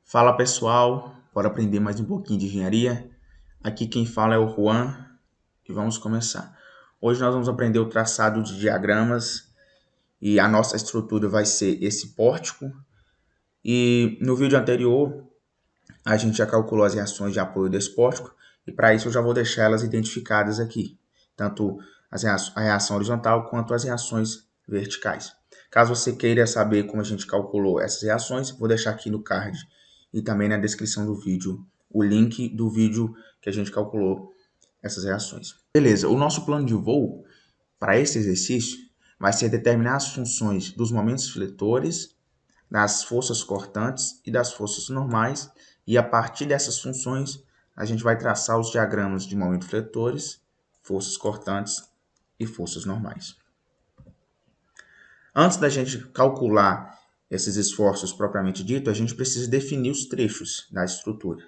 Fala pessoal, bora aprender mais um pouquinho de engenharia. Aqui quem fala é o Juan e vamos começar. Hoje nós vamos aprender o traçado de diagramas e a nossa estrutura vai ser esse pórtico. E no vídeo anterior a gente já calculou as reações de apoio desse pórtico e para isso eu já vou deixar elas identificadas aqui, tanto a reação horizontal quanto as reações verticais. Caso você queira saber como a gente calculou essas reações, vou deixar aqui no card e também na descrição do vídeo o link do vídeo que a gente calculou essas reações. Beleza, o nosso plano de voo para esse exercício vai ser determinar as funções dos momentos fletores, das forças cortantes e das forças normais, e a partir dessas funções a gente vai traçar os diagramas de momento fletores, forças cortantes e forças normais. Antes da gente calcular esses esforços propriamente dito, a gente precisa definir os trechos da estrutura.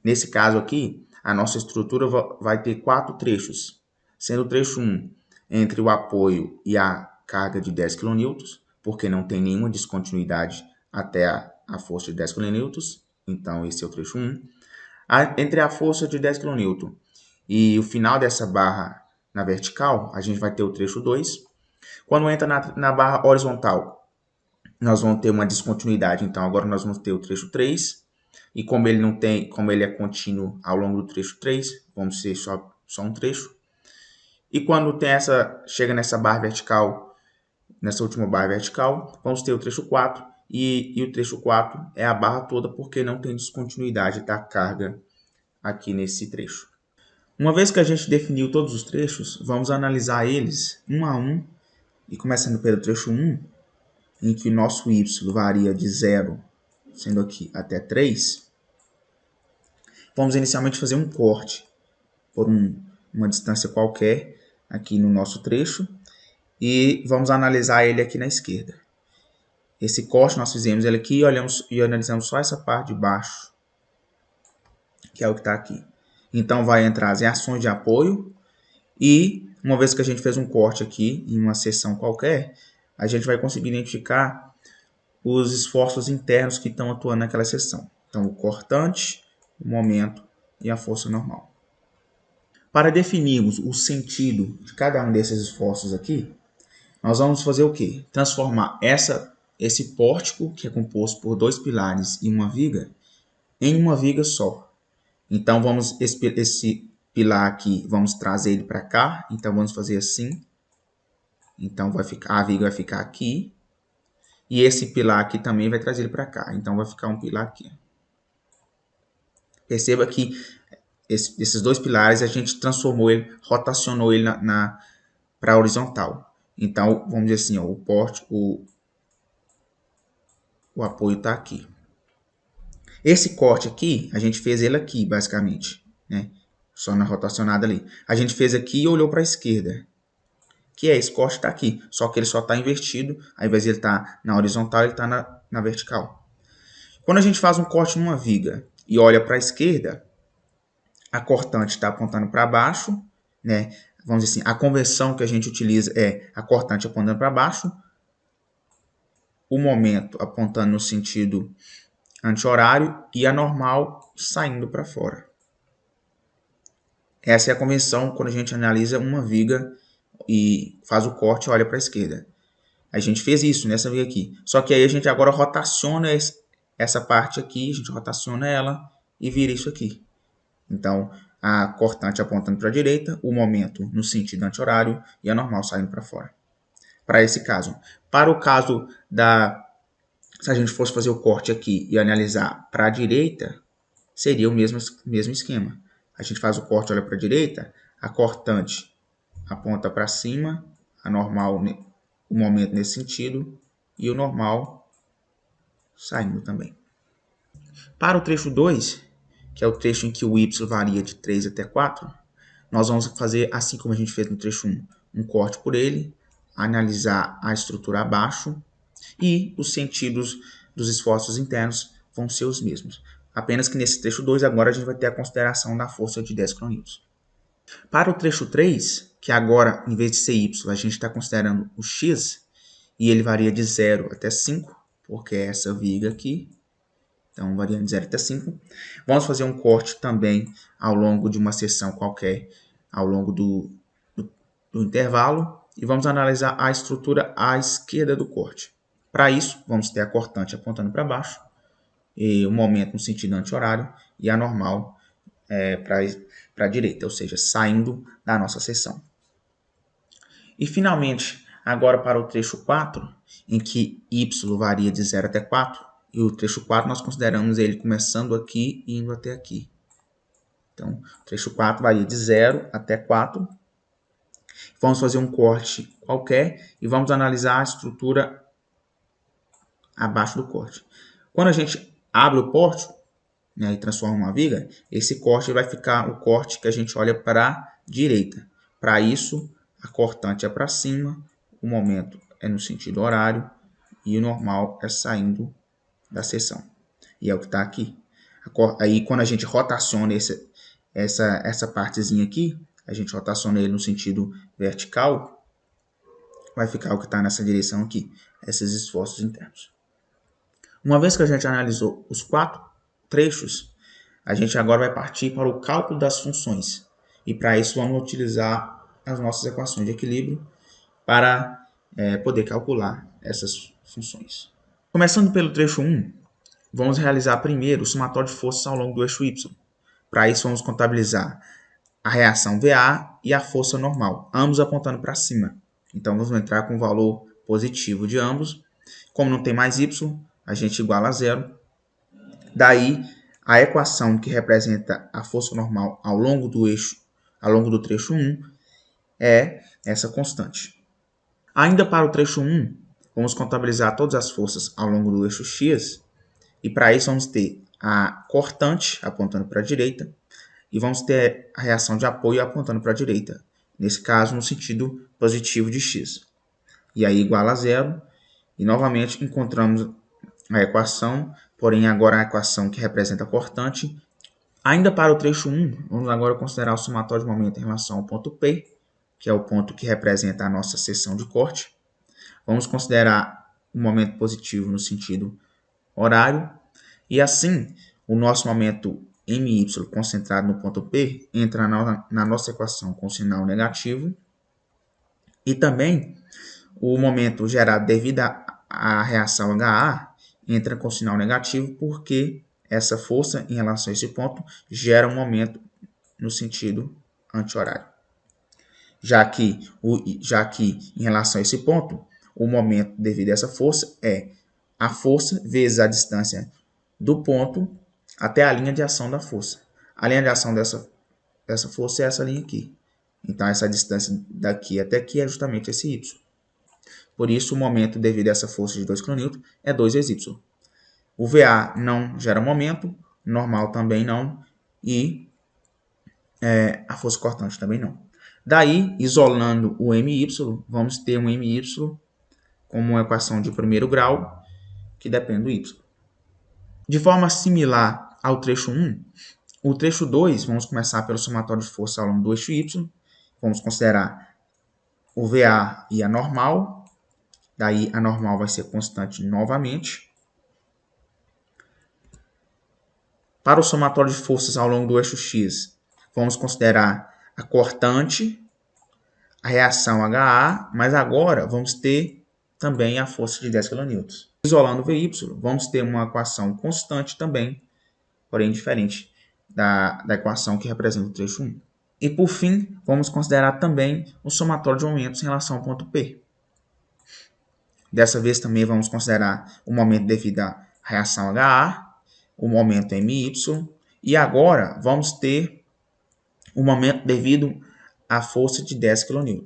Nesse caso aqui, a nossa estrutura vai ter 4 trechos, sendo o trecho 1 entre o apoio e a carga de 10 kN, porque não tem nenhuma descontinuidade até a força de 10 kN, então esse é o trecho 1. Entre a força de 10 kN e o final dessa barra na vertical, a gente vai ter o trecho 2. Quando entra na barra horizontal, nós vamos ter uma descontinuidade, então agora nós vamos ter o trecho 3. E como ele é contínuo ao longo do trecho 3, vamos ser só um trecho. E quando chega nessa barra vertical, nessa última barra vertical, vamos ter o trecho 4. E o trecho 4 é a barra toda porque não tem descontinuidade da carga aqui nesse trecho. Uma vez que a gente definiu todos os trechos, vamos analisar eles um a um. E começando pelo trecho 1, em que o nosso y varia de 0, sendo aqui até 3, vamos inicialmente fazer um corte por uma distância qualquer aqui no nosso trecho e vamos analisar ele aqui na esquerda. Esse corte nós fizemos ele aqui e analisamos só essa parte de baixo, que é o que está aqui. Então vai entrar as reações de apoio e uma vez que a gente fez um corte aqui em uma seção qualquer, a gente vai conseguir identificar os esforços internos que estão atuando naquela seção. Então o cortante, o momento e a força normal. Para definirmos o sentido de cada um desses esforços aqui, nós vamos fazer o quê? Transformar esse pórtico, que é composto por 2 pilares e uma viga, em uma viga só. Então, esse pilar aqui, vamos trazer ele para cá. Então, vamos fazer assim. Então, a viga vai ficar aqui. E esse pilar aqui também vai trazer ele para cá. Então, vai ficar um pilar aqui. Perceba que esses 2 pilares, a gente transformou ele, rotacionou ele para a horizontal. Então, vamos dizer assim, ó, o apoio está aqui. Esse corte aqui, a gente fez ele aqui, basicamente, né? Só na rotacionada ali. A gente fez aqui e olhou para a esquerda. Que esse corte está aqui, só que ele só está invertido. Ao invés de ele estar na horizontal, ele está na vertical. Quando a gente faz um corte numa viga e olha para a esquerda, a cortante está apontando para baixo, né? Vamos dizer assim, a conversão que a gente utiliza é a cortante apontando para baixo, o momento apontando no sentido anti-horário e a normal saindo para fora. Essa é a convenção quando a gente analisa uma viga e faz o corte e olha para a esquerda. A gente fez isso nessa viga aqui. Só que aí a gente agora rotaciona essa parte aqui, a gente rotaciona ela e vira isso aqui. Então, a cortante apontando para a direita, o momento no sentido anti-horário e a normal saindo para fora. Para esse caso. Para o caso se a gente fosse fazer o corte aqui e analisar para a direita, seria o mesmo esquema. A gente faz o corte, olha para a direita, a cortante aponta para cima, a normal, o momento nesse sentido, e o normal saindo também. Para o trecho 2, que é o trecho em que o y varia de 3 até 4, nós vamos fazer, assim como a gente fez no trecho 1, um corte por ele, analisar a estrutura abaixo e os sentidos dos esforços internos vão ser os mesmos. Apenas que nesse trecho 2 agora a gente vai ter a consideração da força de 10 kN. Para o trecho 3, que agora em vez de ser y, a gente está considerando o x, e ele varia de 0 até 5, porque é essa viga aqui. Então, variando de 0 até 5. Vamos fazer um corte também ao longo de uma seção qualquer, ao longo do intervalo. E vamos analisar a estrutura à esquerda do corte. Para isso, vamos ter a cortante apontando para baixo, e o momento no sentido anti-horário e a normal para a direita, ou seja, saindo da nossa seção. E finalmente, agora para o trecho 4, em que y varia de 0 até 4, e o trecho 4 nós consideramos ele começando aqui e indo até aqui. Então, o trecho 4 varia de 0 até 4. Vamos fazer um corte qualquer e vamos analisar a estrutura abaixo do corte. Quando a gente abre o corte, né, e transforma uma viga, esse corte vai ficar o corte que a gente olha para a direita. Para isso, a cortante é para cima, o momento é no sentido horário e o normal é saindo da seção. E é o que está aqui. Aí, quando a gente rotaciona essa partezinha aqui, a gente rotaciona ele no sentido vertical, vai ficar o que está nessa direção aqui, esses esforços internos. Uma vez que a gente analisou os 4 trechos, a gente agora vai partir para o cálculo das funções. E para isso vamos utilizar as nossas equações de equilíbrio para poder calcular essas funções. Começando pelo trecho 1, vamos realizar primeiro o somatório de forças ao longo do eixo Y. Para isso vamos contabilizar a reação VA e a força normal, ambos apontando para cima. Então vamos entrar com o valor positivo de ambos. Como não tem mais Y, a gente iguala a 0. Daí, a equação que representa a força normal ao longo do trecho 1 é essa constante. Ainda para o trecho 1, vamos contabilizar todas as forças ao longo do eixo X, e para isso vamos ter a cortante apontando para a direita, e vamos ter a reação de apoio apontando para a direita, nesse caso no sentido positivo de X. E aí iguala a 0, e novamente encontramos a equação, porém agora a equação que representa a cortante. Ainda para o trecho 1, vamos agora considerar o somatório de momento em relação ao ponto P, que é o ponto que representa a nossa seção de corte. Vamos considerar o momento positivo no sentido horário, e assim o nosso momento MY concentrado no ponto P entra na nossa equação com sinal negativo, e também o momento gerado devido à reação HA entra com sinal negativo, porque essa força em relação a esse ponto gera um momento no sentido anti-horário. Já que em relação a esse ponto, o momento devido a essa força é a força vezes a distância do ponto até a linha de ação da força. A linha de ação dessa força é essa linha aqui. Então, essa distância daqui até aqui é justamente esse y. Por isso, o momento devido a essa força de 2 kN é 2 vezes y. O VA não gera momento, normal também não, e a força cortante também não. Daí, isolando o MY, vamos ter um MY como uma equação de primeiro grau, que depende do Y. De forma similar ao trecho 1, o trecho 2, vamos começar pelo somatório de força ao longo do eixo Y. Vamos considerar o VA e a normal. Daí, a normal vai ser constante novamente. Para o somatório de forças ao longo do eixo X, vamos considerar a cortante, a reação HA, mas agora vamos ter também a força de 10 kN. Isolando o VY, vamos ter uma equação constante também, porém diferente da equação que representa o trecho 1. E por fim, vamos considerar também o somatório de momentos em relação ao ponto P. Dessa vez também vamos considerar o momento devido à reação HA, o momento MY, e agora vamos ter o momento devido à força de 10 kN.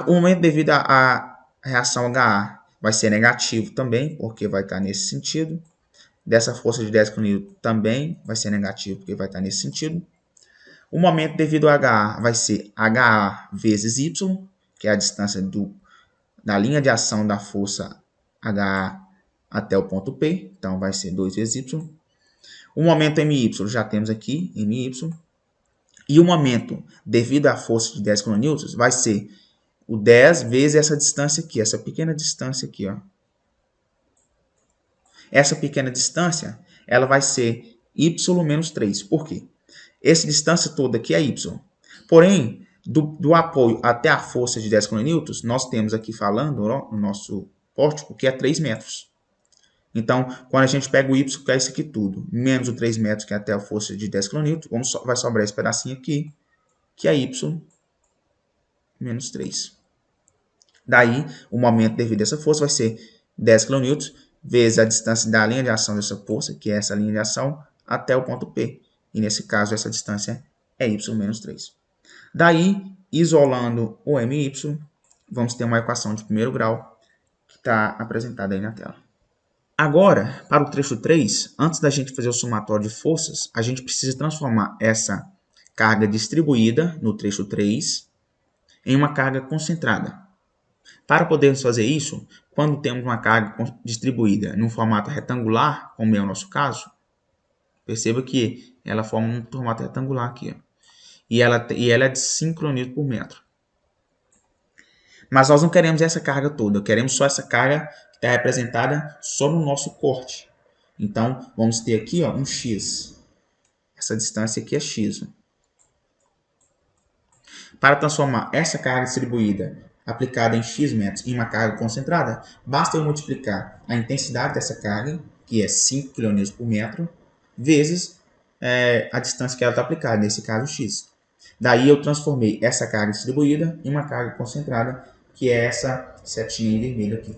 O momento devido à reação HA vai ser negativo também, porque vai estar nesse sentido. Dessa força de 10 kN também vai ser negativo, porque vai estar nesse sentido. O momento devido ao HA vai ser HA vezes Y, que é a distância da linha de ação da força HA até o ponto P, então vai ser 2 vezes Y. O momento MY já temos aqui, MY. E o momento devido à força de 10 kN vai ser o 10 vezes essa distância aqui, essa pequena distância aqui, ó. Essa pequena distância, ela vai ser y menos 3. Por quê? Essa distância toda aqui é y. Porém, do apoio até a força de 10 kN, nós temos aqui falando, ó, no nosso pórtico, que é 3 metros. Então, quando a gente pega o y, que é isso aqui tudo, menos o 3 metros, que é até a força de 10 kN, vai sobrar esse pedacinho aqui, que é y menos 3. Daí, o momento devido a essa força vai ser 10 kN vezes a distância da linha de ação dessa força, que é essa linha de ação, até o ponto P. E nesse caso, essa distância é y menos 3. Daí, isolando o my, vamos ter uma equação de primeiro grau que está apresentada aí na tela. Agora, para o trecho 3, antes da gente fazer o somatório de forças, a gente precisa transformar essa carga distribuída no trecho 3 em uma carga concentrada. Para podermos fazer isso, quando temos uma carga distribuída num formato retangular, como é o nosso caso, perceba que ela forma um formato retangular aqui. Ó, e ela é de 5 kN por metro. Mas nós não queremos essa carga toda, queremos só essa carga que está representada só no nosso corte. Então, vamos ter aqui ó, um x. Essa distância aqui é x. Para transformar essa carga distribuída aplicada em x metros em uma carga concentrada, basta eu multiplicar a intensidade dessa carga, que é 5 kN por metro, vezes a distância que ela está aplicada, nesse caso x. Daí eu transformei essa carga distribuída em uma carga concentrada, que é essa setinha em vermelho aqui.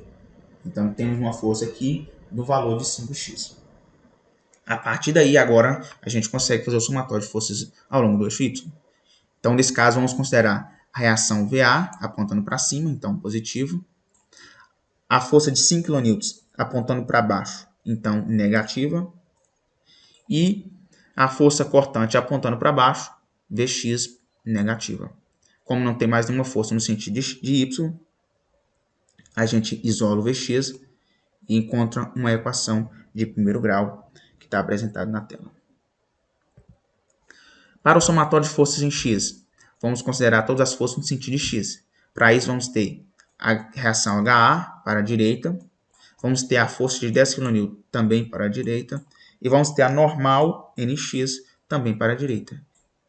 Então temos uma força aqui do valor de 5x. A partir daí, agora, a gente consegue fazer o somatório de forças ao longo do eixo y. Então, nesse caso, vamos considerar a reação VA apontando para cima, então positivo. A força de 5 kN apontando para baixo, então negativa. E a força cortante apontando para baixo, Vx negativa. Como não tem mais nenhuma força no sentido de y, a gente isola o Vx e encontra uma equação de primeiro grau que está apresentada na tela. Para o somatório de forças em x, vamos considerar todas as forças no sentido de x. Para isso, vamos ter a reação HA para a direita, vamos ter a força de 10 kN também para a direita, e vamos ter a normal NX também para a direita.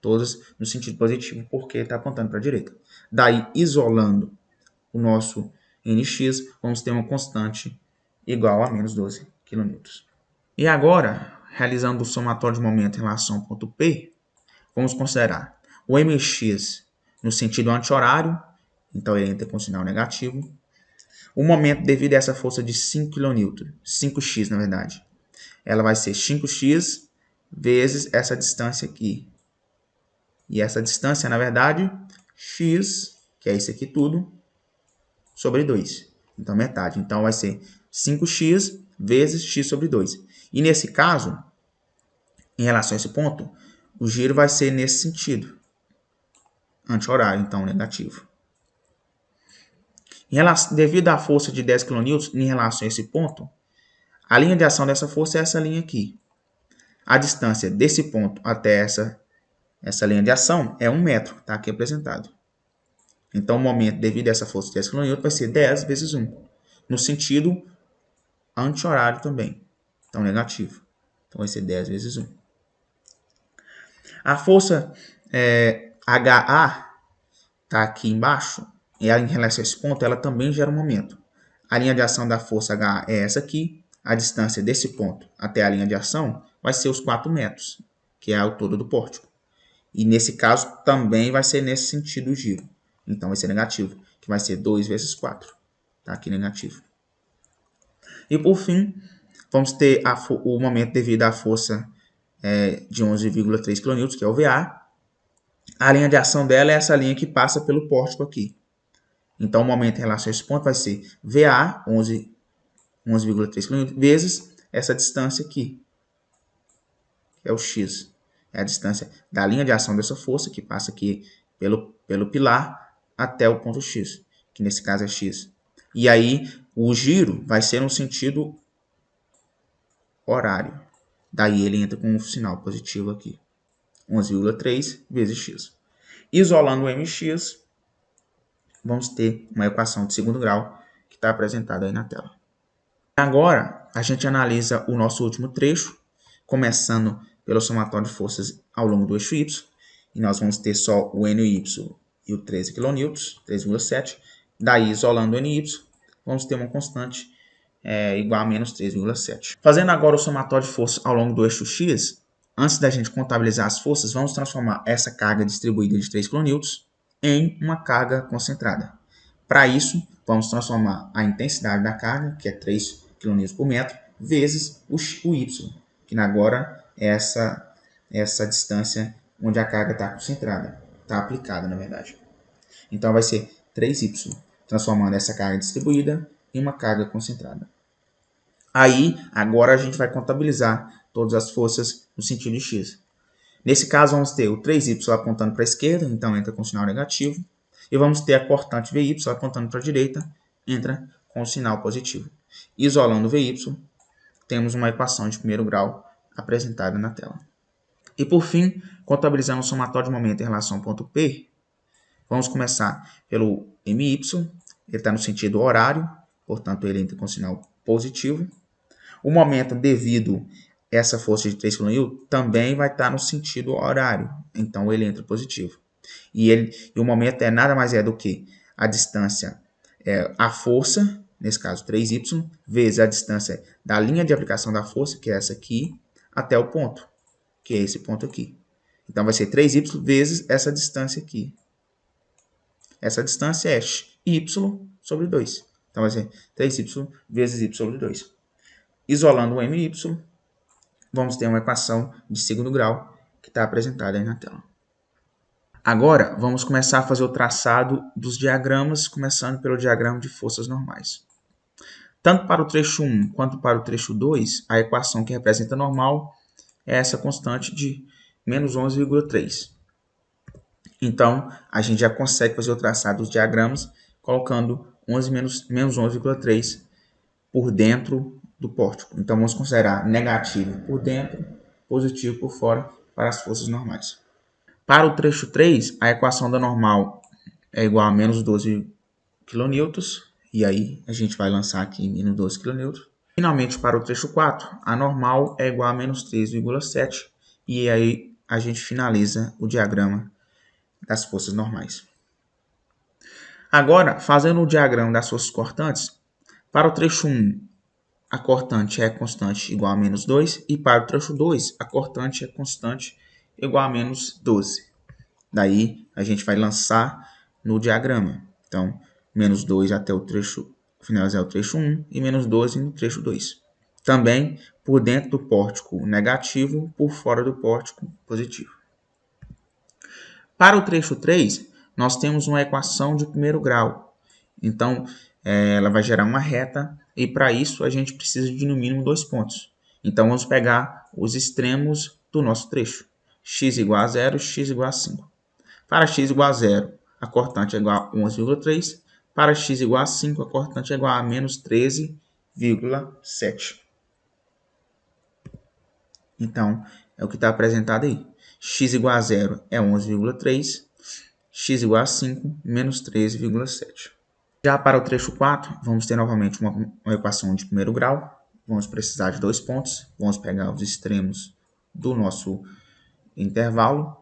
Todas no sentido positivo, porque está apontando para a direita. Daí, isolando o nosso NX, vamos ter uma constante igual a menos 12 kN. E agora, realizando o somatório de momento em relação ao ponto P, vamos considerar o mx no sentido anti-horário, então ele entra com sinal negativo. O momento devido a essa força de 5 kN, 5x na verdade, ela vai ser 5x vezes essa distância aqui. E essa distância, na verdade, x, que é isso aqui tudo, sobre 2. Então, metade. Então, vai ser 5x vezes x sobre 2. E nesse caso, em relação a esse ponto, o giro vai ser nesse sentido. Anti-horário, então, negativo. Devido à força de 10 kN em relação a esse ponto, a linha de ação dessa força é essa linha aqui. A distância desse ponto até essa linha de ação é 1 metro, está aqui apresentado. Então, o momento devido a essa força de 10 kN vai ser 10 vezes 1, no sentido anti-horário também, então negativo. Então, vai ser 10 vezes 1. A força HA está aqui embaixo, e ela, em relação a esse ponto, ela também gera um momento. A linha de ação da força HA é essa aqui, a distância desse ponto até a linha de ação vai ser os 4 metros, que é a altura do pórtico. E nesse caso também vai ser nesse sentido o giro. Então vai ser negativo, que vai ser 2 vezes 4. Está aqui negativo. E por fim, vamos ter o momento devido à força de 11,3 kN, que é o VA. A linha de ação dela é essa linha que passa pelo pórtico aqui. Então o momento em relação a esse ponto vai ser VA, 11,3 kN, vezes essa distância aqui, que é o x. É a distância da linha de ação dessa força, que passa aqui pelo pilar, até o ponto x, que nesse caso é x. E aí, o giro vai ser no sentido horário. Daí ele entra com um sinal positivo aqui. 11,3 vezes x. Isolando o mx, vamos ter uma equação de segundo grau, que está apresentada aí na tela. Agora, a gente analisa o nosso último trecho, começando pelo somatório de forças ao longo do eixo Y, e nós vamos ter só o NY e o 13 kN, 3,7. Daí, isolando o NY, vamos ter uma constante igual a menos 3,7. Fazendo agora o somatório de forças ao longo do eixo X, antes da gente contabilizar as forças, vamos transformar essa carga distribuída de 3 kN em uma carga concentrada. Para isso, vamos transformar a intensidade da carga, que é 3 kN por metro, vezes o Y, que agora é essa distância onde a carga está concentrada, está aplicada, na verdade. Então, vai ser 3Y, transformando essa carga distribuída em uma carga concentrada. Aí, agora a gente vai contabilizar todas as forças no sentido de X. Nesse caso, vamos ter o 3Y apontando para a esquerda, então entra com sinal negativo. E vamos ter a cortante VY apontando para a direita, entra com o sinal positivo. Isolando o VY, temos uma equação de primeiro grau apresentada na tela. E por fim, contabilizando o somatório de momento em relação ao ponto P, vamos começar pelo MY, ele está no sentido horário, portanto ele entra com sinal positivo. O momento devido a essa força de 3 kN também vai estar no sentido horário, então ele entra positivo. E o momento nada mais é do que a distância, a força, nesse caso 3y, vezes a distância da linha de aplicação da força, que é essa aqui, até o ponto, que é esse ponto aqui. Então vai ser 3y vezes essa distância aqui. Essa distância é y sobre 2. Então vai ser 3y vezes y sobre 2. Isolando o my, vamos ter uma equação de segundo grau que está apresentada aí na tela. Agora, vamos começar a fazer o traçado dos diagramas, começando pelo diagrama de forças normais. Tanto para o trecho 1 quanto para o trecho 2, a equação que representa normal é essa constante de menos 11,3. Então, a gente já consegue fazer o traçado dos diagramas colocando menos 11,3 por dentro do pórtico. Então, vamos considerar negativo por dentro, positivo por fora para as forças normais. Para o trecho 3, a equação da normal é igual a menos 12 kN, e aí a gente vai lançar aqui menos 12 kN. Finalmente, para o trecho 4, a normal é igual a menos 3,7, e aí a gente finaliza o diagrama das forças normais. Agora, fazendo o diagrama das forças cortantes, para o trecho 1, a cortante é constante igual a menos 2, e para o trecho 2, a cortante é constante igual a menos 12. Daí, a gente vai lançar no diagrama. Então, menos 2 até o trecho, finalizar o trecho 1, e menos 12 no trecho 2. Também por dentro do pórtico negativo, por fora do pórtico positivo. Para o trecho 3, nós temos uma equação de primeiro grau. Então, ela vai gerar uma reta, e para isso a gente precisa de no mínimo 2 pontos. Então, vamos pegar os extremos do nosso trecho. X igual a 0, x igual a 5. Para x igual a 0, a cortante é igual a 11,3. Para x igual a 5, a cortante é igual a menos 13,7. Então, é o que está apresentado aí. X igual a 0 é 11,3. X igual a 5, menos 13,7. Já para o trecho 4, vamos ter novamente uma equação de primeiro grau. Vamos precisar de 2 pontos. Vamos pegar os extremos do nosso intervalo.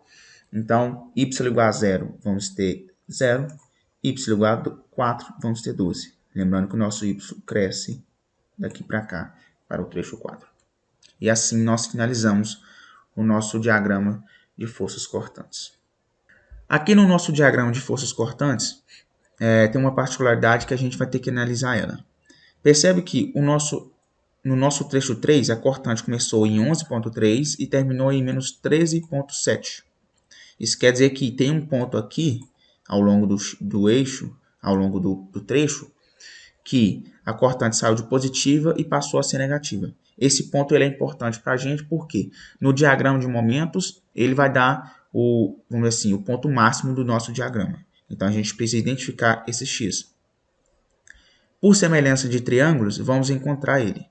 Então, y igual a 0, vamos ter 0. Y igual a 4, vamos ter 12. Lembrando que o nosso y cresce daqui para cá, para o trecho 4. E assim nós finalizamos o nosso diagrama de forças cortantes. Aqui no nosso diagrama de forças cortantes, tem uma particularidade que a gente vai ter que analisar ela. Percebe que no nosso trecho 3, a cortante começou em 11,3 e terminou em menos 13,7. Isso quer dizer que tem um ponto aqui, ao longo do eixo, ao longo do trecho, que a cortante saiu de positiva e passou a ser negativa. Esse ponto ele é importante para a gente porque no diagrama de momentos ele vai dar vamos dizer assim, o ponto máximo do nosso diagrama. Então a gente precisa identificar esse x. Por semelhança de triângulos, vamos encontrar ele.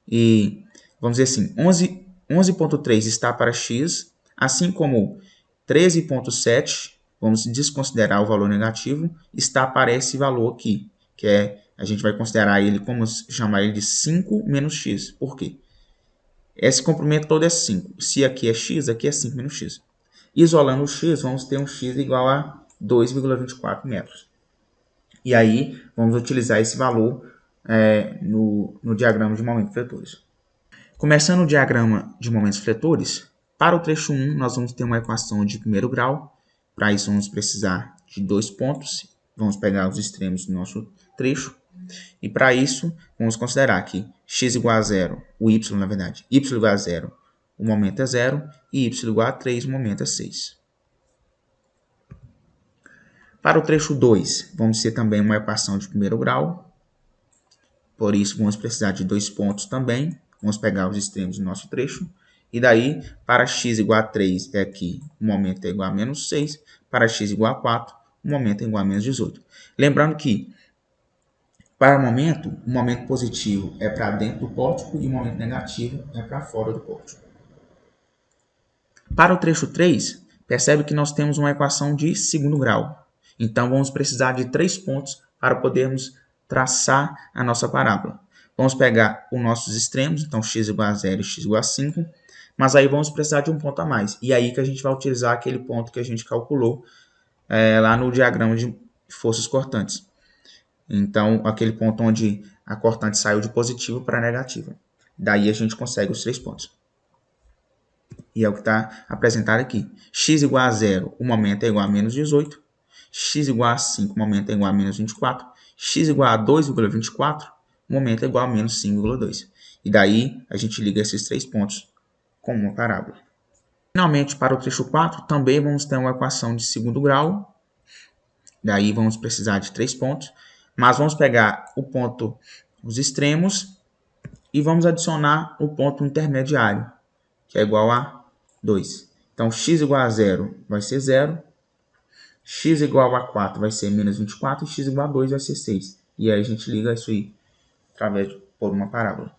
E vamos dizer assim, 11,3 está para x, assim como 13,7, vamos desconsiderar o valor negativo, está para esse valor aqui, que é a gente vai considerar ele como chamar ele de 5 menos x. Por quê? Esse comprimento todo é 5. Se aqui é x, aqui é 5 menos x. Isolando o x, vamos ter um x igual a 2,24 metros. E aí, vamos utilizar esse valor no diagrama de momentos fletores. Começando o diagrama de momentos fletores, para o trecho 1, nós vamos ter uma equação de primeiro grau. Para isso, vamos precisar de 2 pontos. Vamos pegar os extremos do nosso trecho. E para isso, vamos considerar que x igual a 0, o y, na verdade, y igual a 0, o momento é 0, e y igual a 3, o momento é 6. Para o trecho 2, vamos ter também uma equação de primeiro grau. Por isso, vamos precisar de 2 pontos também. Vamos pegar os extremos do nosso trecho. E daí, para x igual a 3, é aqui o momento é igual a menos 6. Para x igual a 4, o momento é igual a menos 18. Lembrando que, para o momento positivo é para dentro do pórtico e o momento negativo é para fora do pórtico. Para o trecho 3, percebe que nós temos uma equação de segundo grau. Então, vamos precisar de 3 pontos para podermos traçar a nossa parábola. Vamos pegar os nossos extremos, então x igual a 0 e x igual a 5, mas aí vamos precisar de um ponto a mais. E aí que a gente vai utilizar aquele ponto que a gente calculou lá no diagrama de forças cortantes. Então, aquele ponto onde a cortante saiu de positivo para negativa. Daí a gente consegue os 3 pontos. E é o que está apresentado aqui. X igual a 0, o momento é igual a menos 18. X igual a 5, o momento é igual a menos 24. X igual a 2,24, o momento é igual a menos 5,2. E daí a gente liga esses 3 pontos com uma parábola. Finalmente, para o trecho 4, também vamos ter uma equação de segundo grau. Daí vamos precisar de 3 pontos. Mas vamos pegar o ponto, os extremos, e vamos adicionar o ponto intermediário, que é igual a 2. Então, x igual a 0 vai ser 0. X igual a 4 vai ser menos 24. E x igual a 2 vai ser 6. E aí a gente liga isso aí por uma parábola.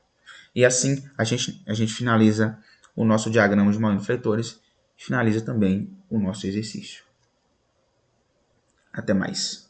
E assim a gente finaliza o nosso diagrama de momentos fletores. Finaliza também o nosso exercício. Até mais.